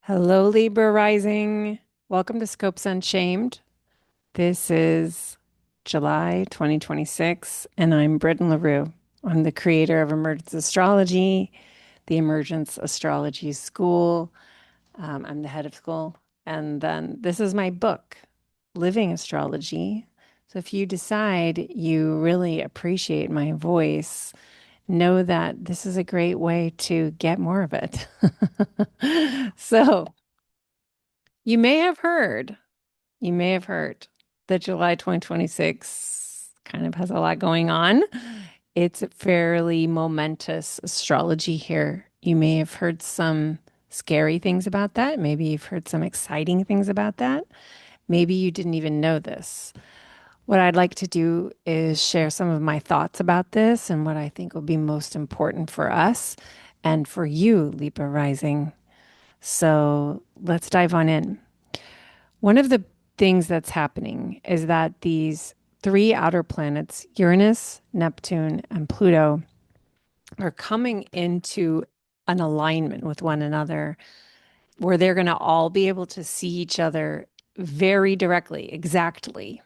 Hello, Libra rising. Welcome to Scopes Unshamed. This is July 2026, and I'm Britten LaRue. I'm the creator of Emergence Astrology, the Emergence Astrology School. I'm the head of school. And then this is my book, Living Astrology. So if you decide you really appreciate my voice, know that this is a great way to get more of it. So, you may have heard, you may have heard that July 2026 kind of has a lot going on. It's a fairly momentous astrology here. You may have heard some scary things about that. Maybe you've heard some exciting things about that. Maybe you didn't even know this. What I'd like to do is share some of my thoughts about this and what I think will be most important for us and for you, Libra rising. So let's dive on in. One of the things that's happening is that these three outer planets, Uranus, Neptune, and Pluto, are coming into an alignment with one another where they're going to all be able to see each other very directly, exactly.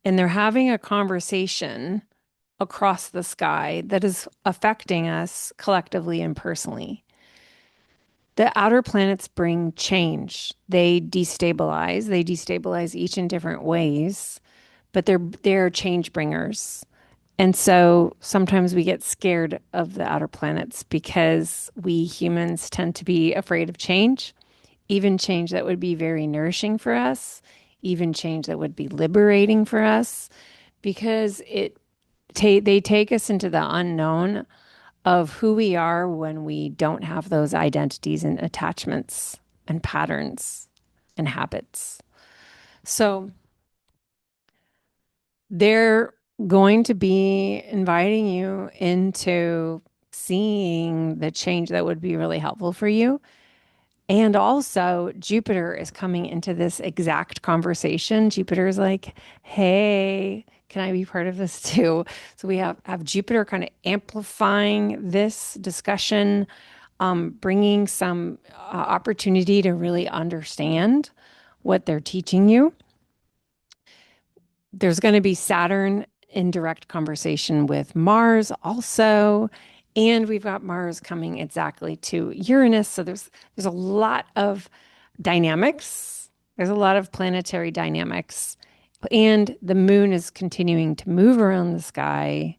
And they're having a conversation across the sky that is affecting us collectively and personally. The outer planets bring change. They destabilize each in different ways, but they're change bringers. And so sometimes we get scared of the outer planets because we humans tend to be afraid of change, even change that would be very nourishing for us, even change that would be liberating for us, because they take us into the unknown of who we are when we don't have those identities and attachments and patterns and habits. So they're going to be inviting you into seeing the change that would be really helpful for you. And also, Jupiter is coming into this exact conversation. Jupiter is like, hey, can I be part of this too? So we have Jupiter kind of amplifying this discussion, bringing some opportunity to really understand what they're teaching you. There's going to be Saturn in direct conversation with Mars also. And we've got Mars coming exactly to Uranus. So there's a lot of dynamics. There's a lot of planetary dynamics. And the moon is continuing to move around the sky,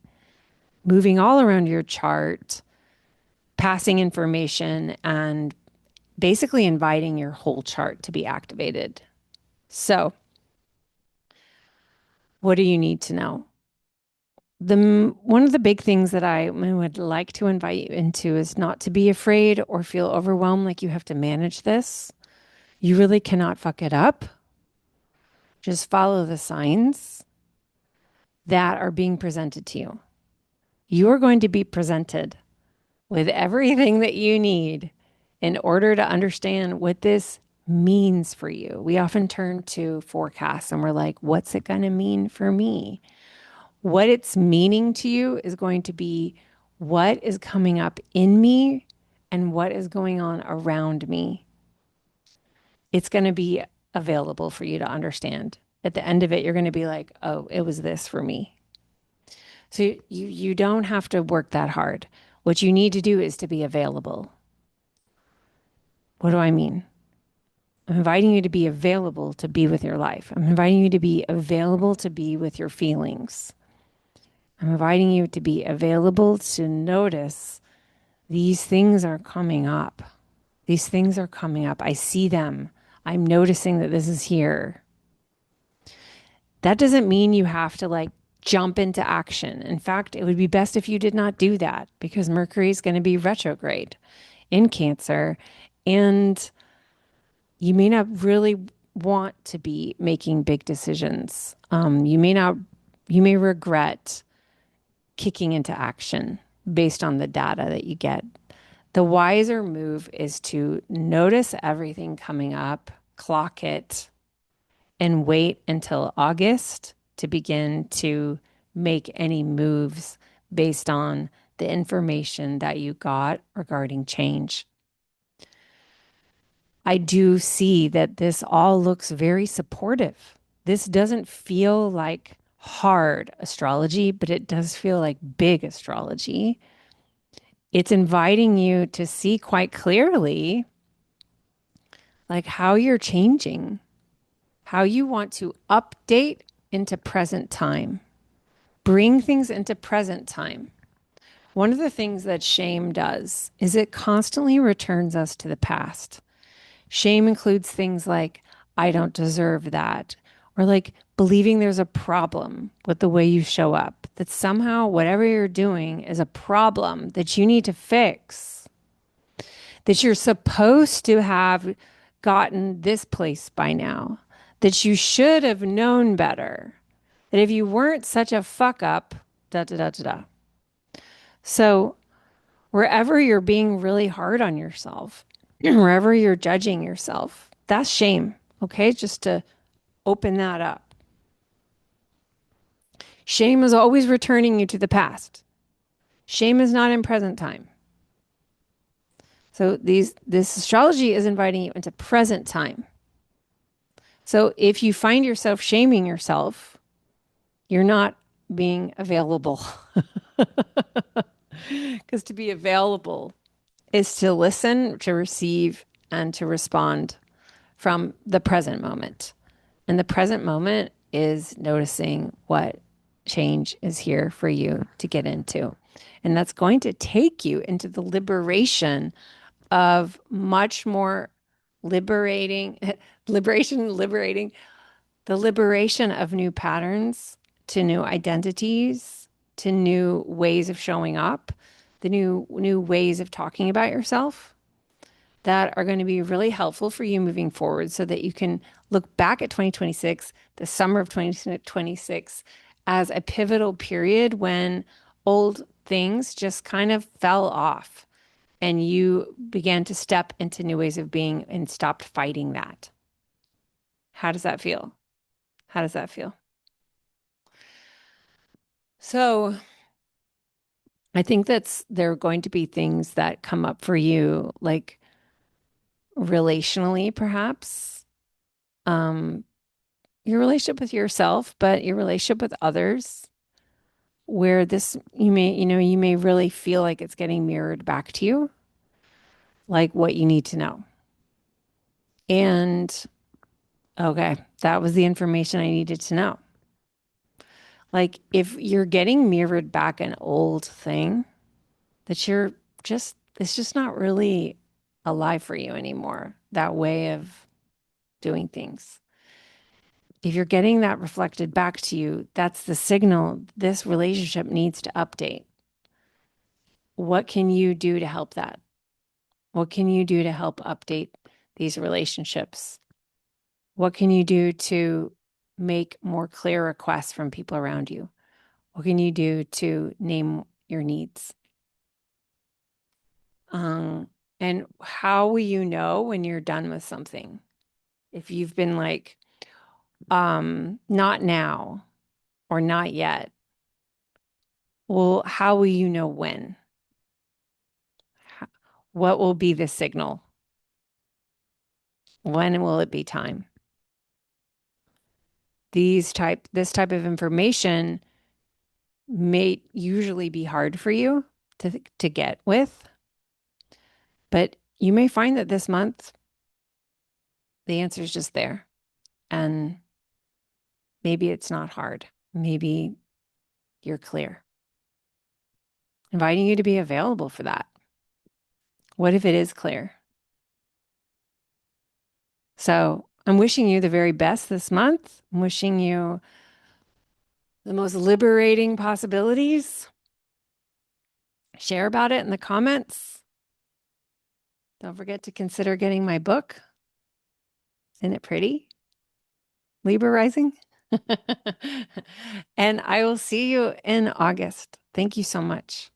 moving all around your chart, passing information and basically inviting your whole chart to be activated. So, what do you need to know? One of the big things that I would like to invite you into is not to be afraid or feel overwhelmed like you have to manage this. You really cannot fuck it up. Just follow the signs that are being presented to you. You are going to be presented with everything that you need in order to understand what this means for you. We often turn to forecasts and we're like, what's it going to mean for me? What it's meaning to you is going to be what is coming up in me and what is going on around me. It's going to be available for you to understand. At the end of it, you're going to be like, oh, it was this for me. So you don't have to work that hard. What you need to do is to be available. What do I mean? I'm inviting you to be available to be with your life. I'm inviting you to be available to be with your feelings. I'm inviting you to be available to notice these things are coming up. These things are coming up. I see them. I'm noticing that this is here. That doesn't mean you have to like jump into action. In fact, it would be best if you did not do that because Mercury is going to be retrograde in Cancer. And you may not really want to be making big decisions. You may regret kicking into action based on the data that you get. The wiser move is to notice everything coming up, clock it, and wait until August to begin to make any moves based on the information that you got regarding change. I do see that this all looks very supportive. This doesn't feel like hard astrology, but it does feel like big astrology. It's inviting you to see quite clearly like how you're changing, how you want to update into present time, bring things into present time. One of the things that shame does is it constantly returns us to the past. Shame includes things like, I don't deserve that, or like believing there's a problem with the way you show up, that somehow whatever you're doing is a problem that you need to fix, that you're supposed to have gotten this place by now, that you should have known better, that if you weren't such a fuck up, da da da da da. So, wherever you're being really hard on yourself, wherever you're judging yourself, that's shame. Okay. Just to open that up. Shame is always returning you to the past. Shame is not in present time. So this astrology is inviting you into present time. So if you find yourself shaming yourself, you're not being available. Because to be available is to listen, to receive, and to respond from the present moment. And the present moment is noticing what change is here for you to get into. And that's going to take you into the liberation of much more liberating, liberating, the liberation of new patterns to new identities, to new ways of showing up, the new ways of talking about yourself that are going to be really helpful for you moving forward so that you can look back at 2026, the summer of 2026, as a pivotal period when old things just kind of fell off and you began to step into new ways of being and stopped fighting that. How does that feel? How does that feel? So, I think there are going to be things that come up for you, like relationally, perhaps. Um, your relationship with yourself, but your relationship with others, where this you may really feel like it's getting mirrored back to you, like what you need to know. And okay, that was the information I needed to know. Like if you're getting mirrored back an old thing that you're just it's just not really alive for you anymore, that way of doing things. If you're getting that reflected back to you, that's the signal this relationship needs to update. What can you do to help that? What can you do to help update these relationships? What can you do to make more clear requests from people around you? What can you do to name your needs? Um, and how will you know when you're done with something? If you've been like, not now or not yet, well, how will you know when? What will be the signal? When will it be time? This type of information may usually be hard for you to get with, but you may find that this month the answer is just there. And maybe it's not hard. Maybe you're clear. Inviting you to be available for that. What if it is clear? So I'm wishing you the very best this month. I'm wishing you the most liberating possibilities. Share about it in the comments. Don't forget to consider getting my book. Isn't it pretty? Libra rising. And I will see you in August. Thank you so much.